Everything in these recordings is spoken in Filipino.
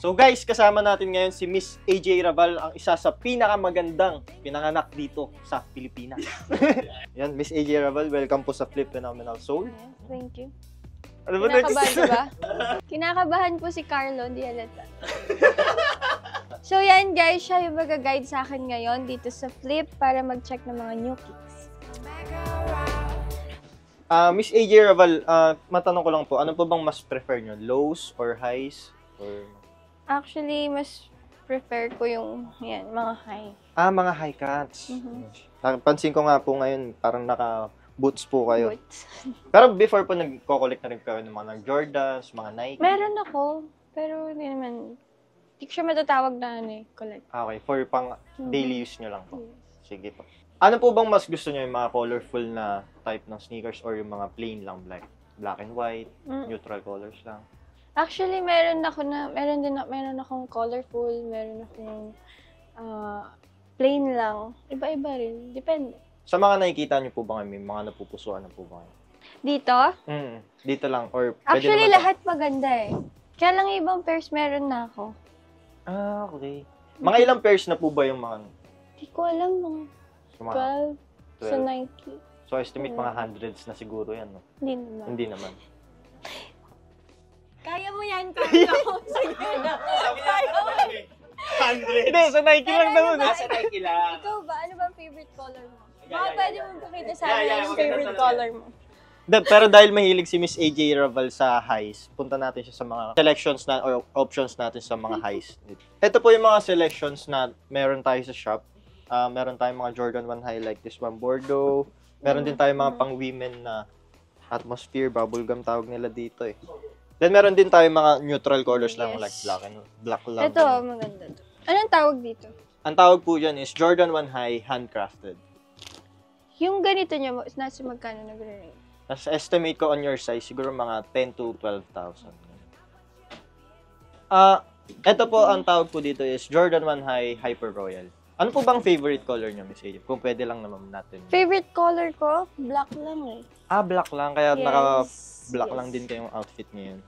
So guys, kasama natin ngayon si Miss AJ Raval, ang isa sa pinakamagandang pinanganak dito sa Pilipinas. Yan, Miss AJ Raval, welcome po sa Flip Phenomenal Soul. Yes, thank you. Ano ba Kinakabahan ka ba? Kinakabahan po si Carlo, hindi halata. So yan guys, siya yung mag-guide sa akin ngayon dito sa Flip para mag-check ng mga new kicks. Miss AJ Raval, matanong ko lang po, ano po bang mas prefer nyo? Lows or highs? Or... Actually, mas prefer ko yung yan, mga high. mga high cuts. Pansin ko nga po ngayon, parang naka-boots po kayo. Boots. Pero before po, nagko-collect na rin kayo ng mga Jordans, mga Nike. Meron ako, pero hindi naman, hindi ko siya matatawag na collect. Okay, for pang daily use nyo lang po. Sige po. Ano po bang mas gusto nyo, yung mga colorful na type ng sneakers or yung mga plain lang, black and white, neutral colors lang? Actually, meron akong colorful, meron akong plain lang. Iba-iba rin, depende. Sa mga nakikita nyo po ba may mga napupusuan na po ba kayo? Dito? Dito lang, or pwede Actually, naman lahat maganda eh. Kaya lang ibang pairs meron na ako. Okay. Mga ilang pairs na po ba yung mga... Hindi ko alam, mga 12 sa Nike. So, estimate mga hundreds na siguro yan, no? Hindi naman. Hindi naman. Kaya mo yan, Carlo. Sige na. Kaya mo. Hundreds? Hindi, sa Nike lang naman. Sa Nike lang. Ikaw ba? Ano ba ang favorite color mo? Baka pwede mo pakita sa amin yung favorite color mo. Pero dahil mahilig si Miss AJ Raval sa highs, punta natin siya sa mga selections na or options natin sa mga highs. Ito po yung mga selections na meron tayo sa shop. Meron tayong mga Jordan 1 high like this one, Bordeaux. Meron din tayong mga pang-women na atmosphere, bubblegum tawag nila dito eh. Then meron din tayong mga neutral colors lang like black lang. Ito, maganda to. Anong tawag dito? Ang tawag po dyan is Jordan 1 high handcrafted. Yung ganito niya, nasa magkano nagre-range? Tapos estimate ko on your size, siguro mga 10 to 12,000. Ito po, ang tawag po dito is Jordan 1 High Hyper Royal. Ano po bang favorite color niyo, Miss AJ? Kung pwede lang naman natin. Favorite color ko? Black lang eh. Black lang. Kaya Yes. naka-black lang din kayong outfit ngayon.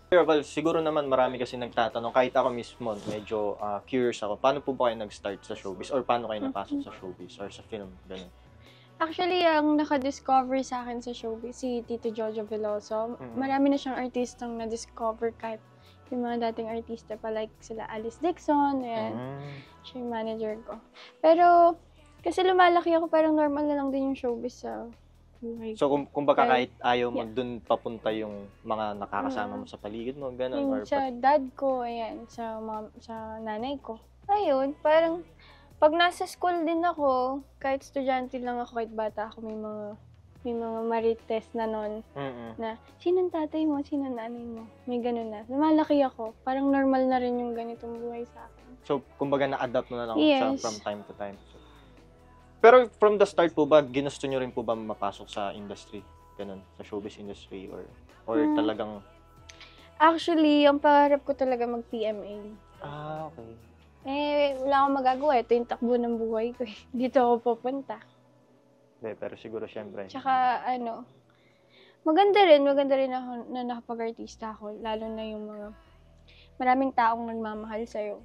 Well, siguro naman marami kasi nagtatanong. Kahit ako mismo, medyo curious ako. Paano po ba kayo nag-start sa showbiz? Or paano kayo napasok sa showbiz? Or sa film? Ganun. Actually, ang naka-discover sa akin sa showbiz, si Tito Jojo Veloso. Marami na siyang artistang na-discover kahit yung mga dating artista pa, like sila Alice Dixon, ayan. Siya yung manager ko. Pero, kasi lumalaki ako, parang normal na lang din yung showbiz sa buhay ko. So, kumbaga kahit ayaw mo dun papunta yung mga nakakasama mo sa paligid mo, gano'n? Yung sa dad ko, ayan, sa nanay ko. Ayun, parang, pag nasa school din ako, kahit estudyante lang ako, kahit bata ako, may mga marites na nun, na, sinong tatay mo, sinong nanay mo, may ganun na. Lumalaki ako, parang normal na rin yung ganitong buhay sa akin. So, kumbaga na-adapt mo na lang siya from time to time. So, pero from the start po ba, ginusto nyo rin po ba mapasok sa industry? Ganun, sa showbiz industry? Or talagang... Actually, yung pangarap ko talaga mag-PMA. Okay. Wala akong magagawa. Ito yung takbo ng buhay ko. Dito ako pupunta. Pero siguro syempre. Tsaka, maganda rin ako na nakapag-artista ako. Lalo na yung mga maraming taong nagmamahal sa'yo.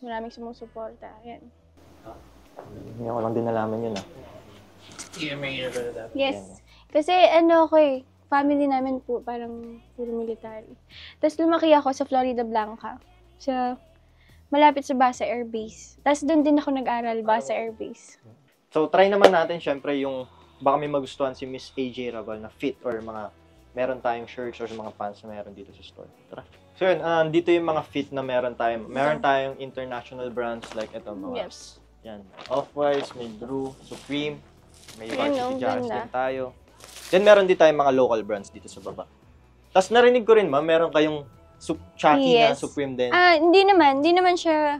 Maraming sumusuporta. Ayan. Hindi ko lang din nalaman yun Yes. Kasi family namin po, parang puro military. Tapos lumaki ako sa Florida Blanca. Malapit sa Basa Air Base. Tapos doon din ako nag-aral, Basa Air Base. So, try naman natin, syempre, yung baka may magustuhan si Miss AJ Raval na fit or mga meron tayong shirts or mga pants na meron dito sa store. Tara. So, yun, dito yung mga fit na meron tayong international brands like ito mga. Yes. Yan. Off-White, may Drew, Supreme, may Varsity Jazz ganda. din tayo. Then, meron din tayong mga local brands dito sa baba. Tapos, narinig ko rin, ma'am, meron kayong Chucky na Supreme din. Hindi naman siya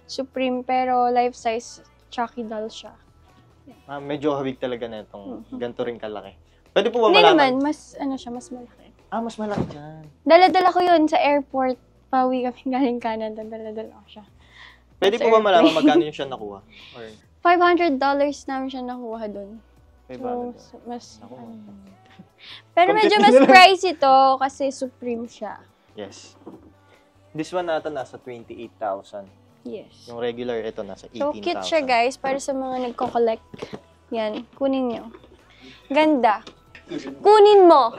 Supreme, pero life size Chucky doll siya. Medyo hawig talaga na itong ganito rin kalaki. Pwede po ba Hindi malaman? naman, mas mas malaki. Mas malaki dyan. Dala-dala ko yun sa airport. Pauwi kami galing Canada, dala-dala ko siya. Pwede Sa po ba malaman airplane. magkano yung siya nakuha? Or $500 namin siya nakuha doon. $500? So, mas, Naku. pero medyo mas pricey to kasi Supreme siya. Yes. This one natin nasa 28,000. Yes. Yung regular, ito nasa 18,000. So, cute siya, guys. Para sa mga nagko-collect. Yan. Kunin nyo. Ganda. Kunin mo!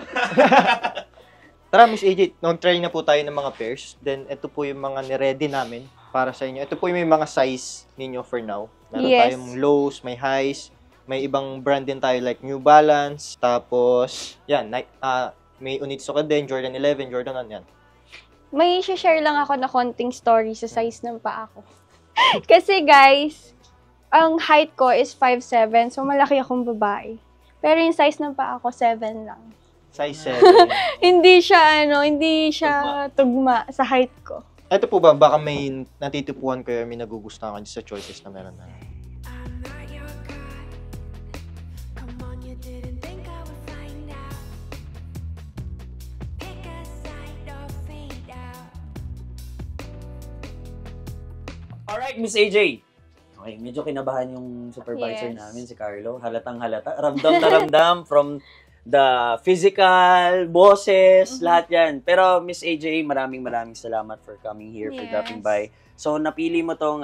Tara, Miss AJ, nag-try na po tayo ng mga pairs. Then, ito po yung mga ni-ready namin para sa inyo. Ito po yung mga size ninyo for now. Meron Yes. tayong lows, may highs, may ibang brand din tayo like New Balance. Tapos, yan, may Onitsuka din, Jordan 11, Jordan 1, yan. May share lang ako na konting story sa size ng paa ko. Kasi, guys, ang height ko is 5'7", so malaki akong babae. Pero yung size ng paa ko, 7 lang. Size 7. Hindi siya tugma sa height ko. Ito po ba, baka may natitipuan kayo, may nagugustuhan kayo sa choices na meron na. I'm not your god. Come on, you didn't think I would find out. Pick a side or fade out. Alright, Miss AJ. Okay, medyo kinabahan yung supervisor Yes. namin, si Carlo. Halatang halata. Ramdam na ramdam from the physical, bosses, lahat yan. Pero Miss AJ, maraming salamat for coming here, for Yes. dropping by. So, napili mo tong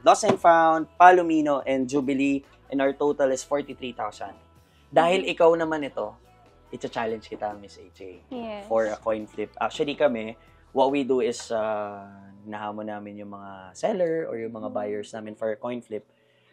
Lost and Found, Palomino, and Jubilee, and our total is 43,000. Dahil ikaw naman ito, ita-challenge kita, Miss AJ, Yes. for a coin flip. Actually kami, what we do is, nahamon namin yung mga seller or yung mga buyers namin for a coin flip.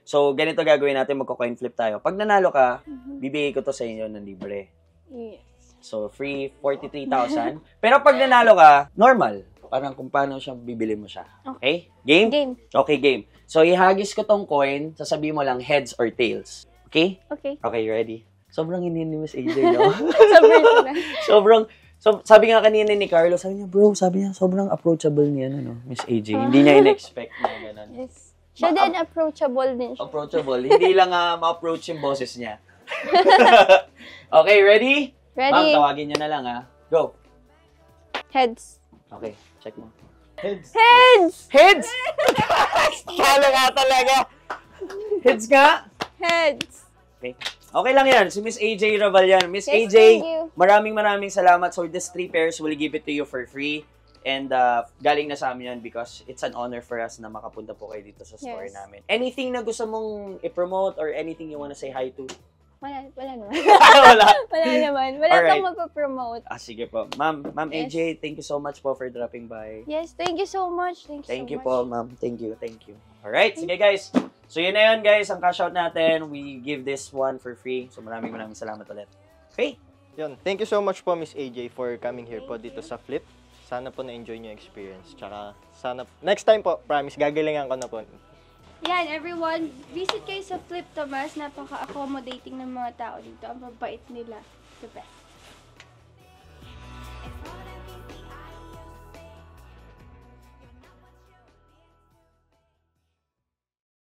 So, ganito gagawin natin, magko-coin flip tayo. Pag nanalo ka, bibigay ko to sa inyo ng libre. Yes. So, free 43,000. Pero pag nanalo ka, normal. Parang kung paano siya, bibili mo siya. Okay? Game? Game. Okay, game. So, ihagis ko tong coin, sasabihin mo lang heads or tails. Okay? Okay. Okay, ready? Sobrang hininimis AJ, no? Sa personal. Sobrang, sabi nga kanina ni Carlo, sabi niya, sobrang approachable niya, Miss AJ. Hindi niya in-expect na gano'n. Yes. Siya din, approachable din siya. Approachable. Hindi lang ma-approach yung boses niya. Okay, ready? Ma'am, Ready? tawagin niyo na lang, ha? Go. Heads. Okay, check mo. Heads. Heads! Heads! Kala nga talaga. Heads nga. Heads. Okay. Okay lang yan. Si Miss AJ Raval yan. Miss Yes, AJ, thank you. maraming salamat. So, these 3 pairs, we'll give it to you for free. And galing na sa amin yan because it's an honor for us na makapunta po kayo dito sa store Yes. namin. Anything na gusto mong i-promote or anything you wanna say hi to? Wala naman. Wala. Wala naman. Wala Alright. kang magpapromote. Sige po. Ma'am Yes. AJ, thank you so much po for dropping by. Yes, thank you so much. Thank so you much. po, ma'am. Thank you. Alright, sige guys. So yun na yun guys, ang cash out natin. We give this one for free. So maraming salamat ulit. Okay? Yun. Thank you so much po, Miss AJ, for coming here po dito sa Flip. Sana po na-enjoy niyo yung experience. Tsaka, sana, next time po, promise, gagalingan ko na po. Yan, everyone, visit kayo sa Flip Tomas. Napaka-accommodating ng mga tao dito. Ang mabait nila. The best.